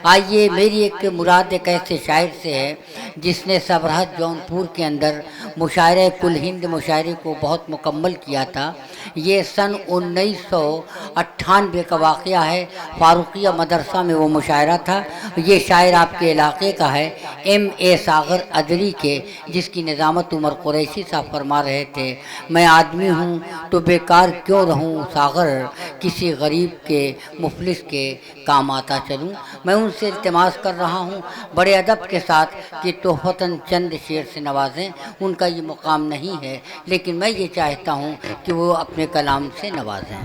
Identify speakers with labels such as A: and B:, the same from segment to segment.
A: आइए, मेरी एक मुराद एक ऐसे शायर से है जिसने सबरहद जौनपुर के अंदर मुशायरे कुल हिंद मुशायरे को बहुत मुकम्मल किया था। ये सन 1998 का वाक़या है। फारूकिया मदरसा में वो मुशायरा था। ये शायर आपके इलाके का है, M.A. सागर अदरी के, जिसकी निज़ामत उमर कुरैशी साहब फरमा रहे थे। मैं आदमी हूँ तो बेकार क्यों रहूँ सागर, किसी गरीब के मुफलिस के काम आता चलूँ। मैं उनसे इल्तिमास कर रहा हूँ बड़े अदब के साथ कि तोहफ़तन चंद शेर से नवाजें। उनका ये मुकाम नहीं है, लेकिन मैं ये चाहता हूँ कि वो अपने कलाम से नवाजें।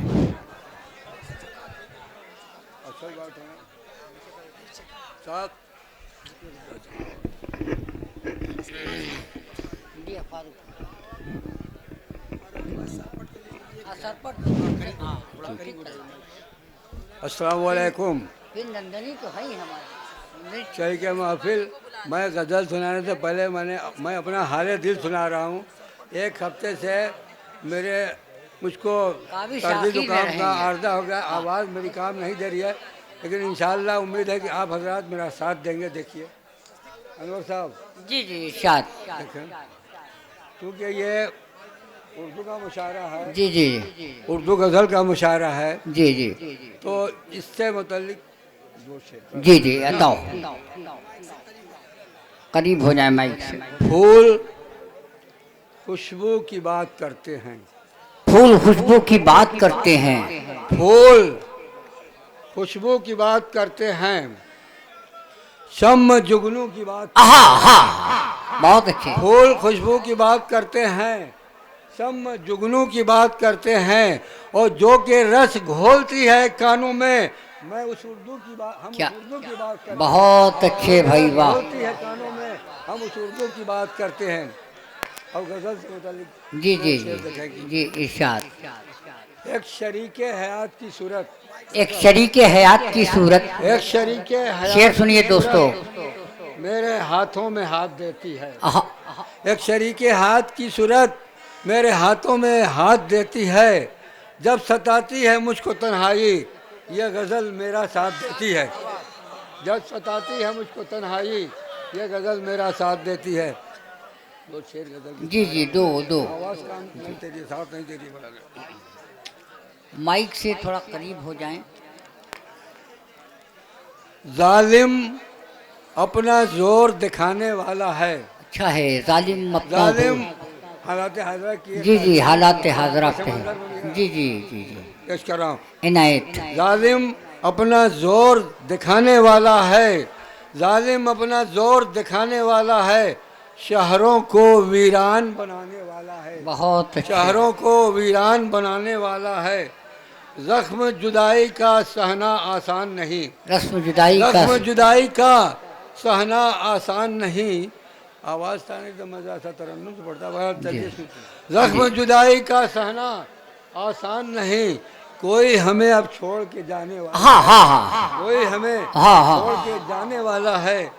B: अस्सलाम वालेकुम।
A: नंदनी तो है ही हमारे
B: शही के महफिल। मैं गज़ल सुनाने से पहले मैं अपना हाल दिल सुना रहा हूँ। एक हफ्ते से मुझको सर्दी जुकाम का आर्जा हो गया। आवाज़ मेरी काम नहीं दे रही है, लेकिन इंशाअल्लाह उम्मीद है कि आप हजरात मेरा साथ देंगे। देखिए अनवर साहब।
A: जी जी इरशाद।
B: देखें, क्योंकि ये उर्दू का मुशायरा है।
A: जी जी
B: उर्दू गज़ल का मुशायरा है।
A: जी जी
B: तो इससे मुतल्लिक
A: जी जी बताओ, करीब हो जाए माइक से।
B: फूल खुशबू की बात करते हैं।
A: फूल खुशबू की बात करते हैं।
B: फूल खुशबू की बात करते हैं। शम जुगनू की बात।
A: आहा हा, बहुत अच्छे।
B: फूल खुशबू की बात करते हैं, शम जुगनू की बात करते हैं, और जो के रस घोलती है कानों में, मैं उस उर्दू की बात, हम
A: क्या?
B: उर्दू की बात करते हैं।
A: बहुत अच्छे भाई, वाह।
B: घोलती है कानों में, हम उस उर्दू की बात करते हैं। और गजल से मुतालिक
A: जी जी जी जी इरशाद।
B: एक शरीके हयात की सूरत,
A: एक शरीके हयात की सूरत।
B: एक शरीके हयात
A: शेर सुनिए
B: की
A: दोस्तों।
B: सूरत मेरे हाथों में हाथ देती है।
A: आहा,
B: एक शरीके हाथ की सूरत मेरे हाथों में हाथ देती है। जब सताती है मुझको तन्हाई, ये गज़ल मेरा साथ देती है। जब सताती है मुझको तन्हाई, ये गज़ल मेरा साथ देती है। दो शेर गज़ल।
A: जी जी दो दो।
B: आवाज़ काम नहीं तेरी, साथ नहीं तेरी।
A: माइक से थोड़ा करीब हो जाएं।
B: जालिम अपना जोर दिखाने वाला है।
A: अच्छा है, जालिम अपना
B: जालिम हालात हाजरा की।
A: जी जी हालात हाजरा पे है। जी जी जी जी
B: पेश कर रहा हूँ।
A: इनायत।
B: जालिम अपना जोर दिखाने वाला है। जालिम अपना जोर दिखाने वाला है, शहरों को वीरान बनाने वाला है।
A: बहुत अच्छे।
B: शहरों को वीरान बनाने वाला है। जख्म जुदाई का सहना आसान नहीं।
A: रस्म जुदाई का।
B: रस्म जुदाई का सहना आसान नहीं। आवाज़ था नहीं तो मज़ा सा तरन्नुम से पड़ता है। चलिए, जख्म जुदाई का सहना आसान नहीं। कोई हमें अब छोड़ के जाने वाला।
A: हाँ हाँ हाँ
B: कोई हमें
A: हाँ हाँ
B: छोड़ के जाने वाला है।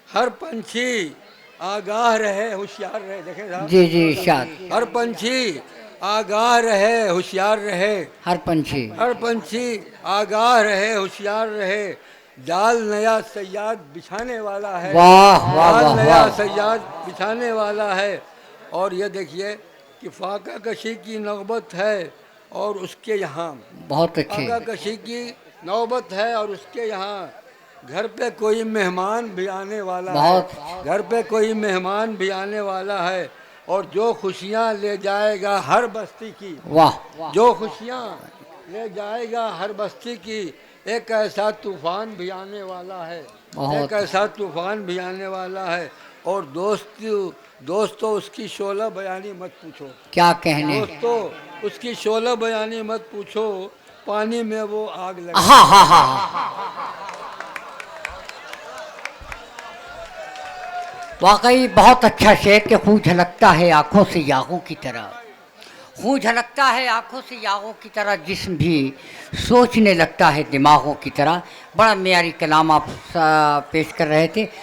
B: हर पंछी आगाह रहे होशियार रहे। देखें साहब।
A: जी जी इरशाद।
B: हर पंछी आगाह रहे होशियार रहे।
A: हर पंछी।
B: हर पंछी आगाह रहे होशियार रहे। जाल नया सयाद बिछाने वाला है।
A: वाह वाह
B: जाल
A: वाह
B: नया
A: वाह।
B: सयाद बिछाने वाला है। और ये देखिए कि फाका कशी की नौबत है, और उसके यहाँ
A: बहुत अच्छे।
B: फाका कशी की नौबत है, और उसके यहाँ घर पे कोई मेहमान भी आने वाला
A: बहुत।
B: है। घर पे कोई मेहमान भी आने वाला है, और जो खुशियाँ ले जाएगा हर बस्ती की।
A: वाह।
B: जो खुशियाँ ले जाएगा हर बस्ती की, एक ऐसा तूफान भी आने वाला है।
A: बहुत।
B: एक ऐसा तूफान भी आने वाला है। और दोस्तों उसकी शोला बयानी मत पूछो।
A: क्या कहने।
B: दोस्तों उसकी शोला बयानी मत पूछो, पानी में वो आग लगा।
A: हाँ हाँ हाँ। वाकई बहुत अच्छा शेर के खून झलकता है आँखों से यागों की तरह। खून झलकता है आँखों से यागों की तरह, जिस्म भी सोचने लगता है दिमागों की तरह। बड़ा मेयारी कलाम आप पेश कर रहे थे।